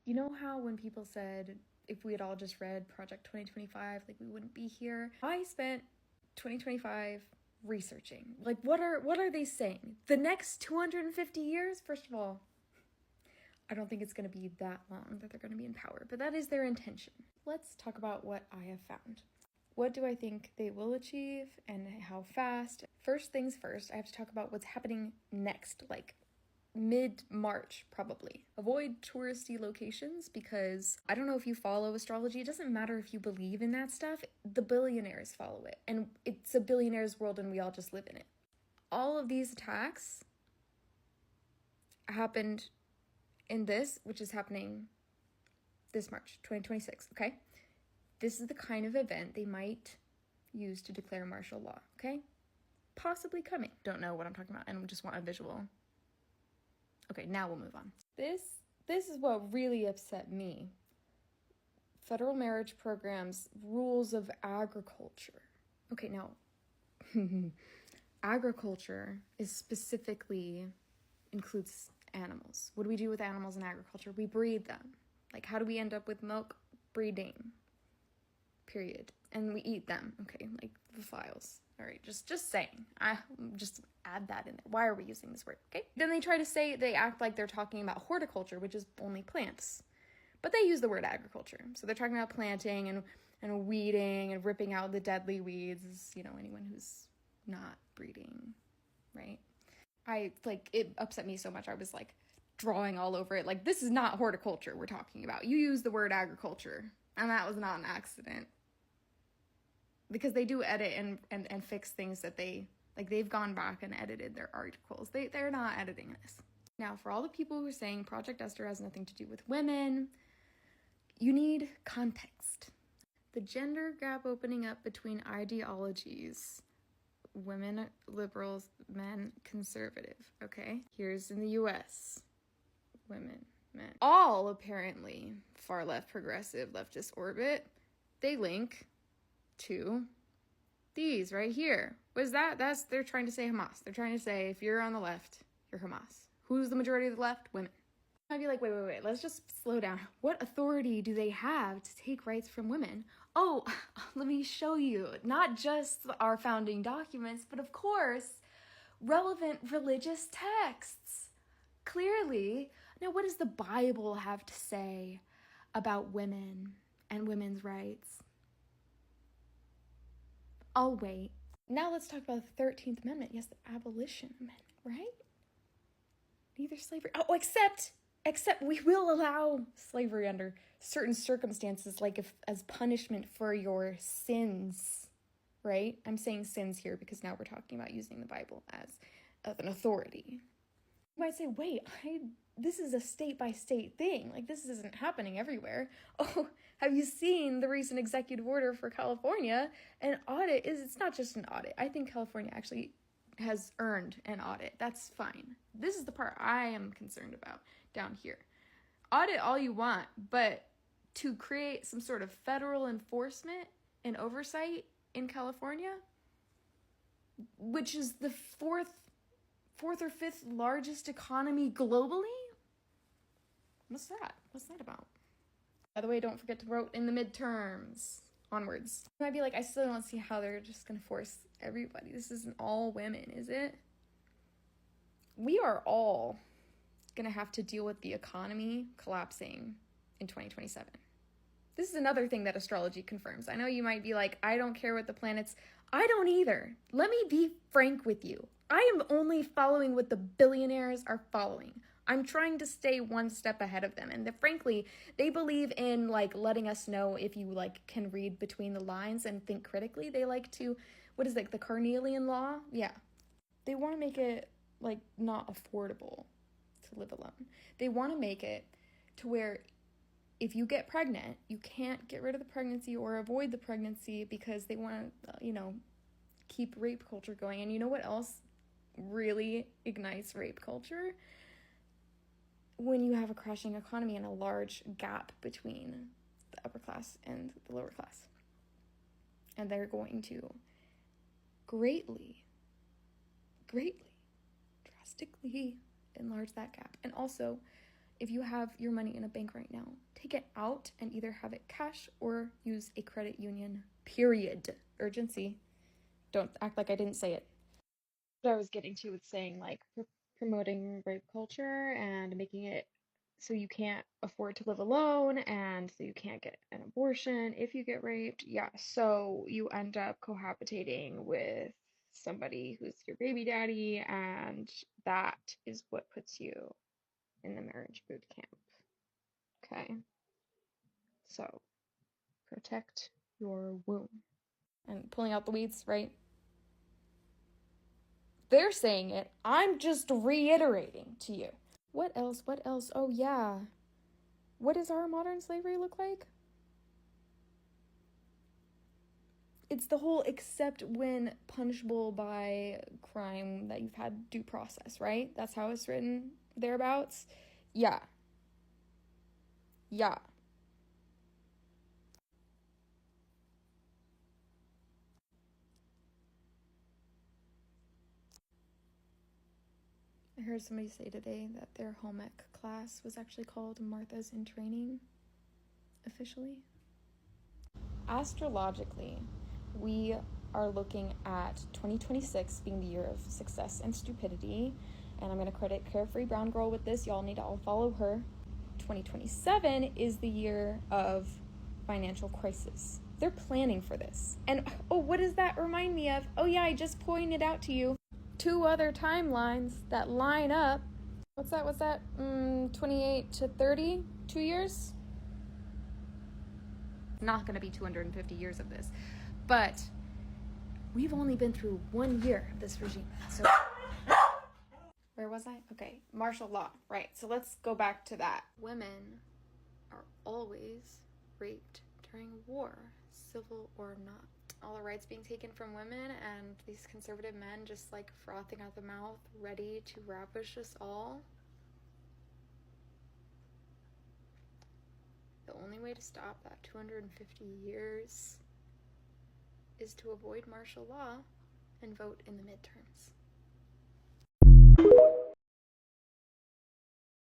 You know how when people said if we had all just read Project 2025, like we wouldn't be here? I spent 2025 researching. Like what are they saying? The next 250 years? First of all, I don't think it's going to be that long that they're going to be in power, but that is their intention. Let's talk about what I have found. What do I think they will achieve and how fast? First things first, I have to talk about what's happening next, like mid-March probably. Avoid touristy locations because I don't know if you follow astrology. It doesn't matter if you believe in that stuff. The billionaires follow it, and it's a billionaire's world and we all just live in it. All of these attacks happened in this, which is happening this March, 2026, okay? This is the kind of event they might use to declare martial law, okay? Possibly coming. Don't know what I'm talking about and just want a visual. Okay, now we'll move on. This is what really upset me. Federal marriage programs, rules of agriculture. Okay, now, agriculture is specifically includes animals. What do we do with animals in agriculture? We breed them. Like, how do we end up with milk? Breeding. Period. And we eat them. Okay, like the files. All right, just saying. I just add that in there. Why are we using this word? Okay. Then they act like they're talking about horticulture, which is only plants. But they use the word agriculture. So they're talking about planting and weeding and ripping out the deadly weeds, anyone who's not breeding, right? It upset me so much. I was like drawing all over it. Like, this is not horticulture we're talking about. You use the word agriculture, and that was not an accident. Because they do edit and fix things that they've gone back and edited their articles. They're not editing this. Now, for all the people who are saying Project Esther has nothing to do with women, you need context. The gender gap opening up between ideologies, women liberals, men conservative, okay? Here's in the US, women, men. All apparently far left progressive leftist orbit, they link to these right here. What is that? They're trying to say Hamas. They're trying to say if you're on the left, you're Hamas. Who's the majority of the left? Women. I'd be like, wait, let's just slow down. What authority do they have to take rights from women? Oh, let me show you. Not just our founding documents, but of course, relevant religious texts. Clearly. Now, what does the Bible have to say about women and women's rights? I'll wait. Now let's talk about the 13th Amendment. Yes, the Abolition Amendment, right? Neither slavery. Oh, except we will allow slavery under certain circumstances, like if as punishment for your sins, right? I'm saying sins here because now we're talking about using the Bible as an authority. You might say, wait, this is a state-by-state thing. Like, this isn't happening everywhere. Oh, have you seen the recent executive order for California? An audit it's not just an audit. I think California actually has earned an audit. That's fine. This is the part I am concerned about down here. Audit all you want, but to create some sort of federal enforcement and oversight in California, which is the fourth or fifth largest economy globally? What's that? What's that about? By the way, don't forget to vote in the midterms. Onwards. You might be like, I still don't see how they're just going to force everybody. This isn't all women, is it? We are all going to have to deal with the economy collapsing in 2027. This is another thing that astrology confirms. I know you might be like, I don't care what the planets... I don't either. Let me be frank with you. I am only following what the billionaires are following. I'm trying to stay one step ahead of them. And frankly, they believe in letting us know if you can read between the lines and think critically. They like to, what is it, the Carnelian law? Yeah. They want to make it not affordable to live alone. They want to make it to where if you get pregnant, you can't get rid of the pregnancy or avoid the pregnancy because they want to, keep rape culture going. And you know what else really ignites rape culture? When you have a crashing economy and a large gap between the upper class and the lower class. And they're going to greatly, drastically enlarge that gap. And also, if you have your money in a bank right now out and either have it cash or use a credit union, period. Urgency. Don't act like I didn't say it. What I was getting to with saying like promoting rape culture and making it so you can't afford to live alone and so you can't get an abortion if you get raped. Yeah, so you end up cohabitating with somebody who's your baby daddy, and that is what puts you in the marriage boot camp. Okay, so protect your womb. And pulling out the weeds, right? They're saying it. I'm just reiterating to you. What else? What else? Oh, yeah. What does our modern slavery look like? It's the whole except when punishable by crime that you've had due process, right? That's how it's written thereabouts. Yeah. Yeah. I heard somebody say today that their home ec class was actually called Martha's in Training, officially. Astrologically, we are looking at 2026 being the year of success and stupidity, and I'm going to credit Carefree Brown Girl with this. Y'all need to all follow her. 2027 is the year of financial crisis. They're planning for this. And oh, what does that remind me of? Oh yeah, I just pointed out to you 2 other timelines that line up. What's that? 28 to 30? 2 years? Not going to be 250 years of this. But we've only been through 1 year of this regime. So where was I? Okay, martial law. Right. So let's go back to that. Women are always raped during war, civil or not. All the rights being taken from women, and these conservative men just like frothing at the mouth, ready to ravish us all. The only way to stop that 250 years is to avoid martial law and vote in the midterms.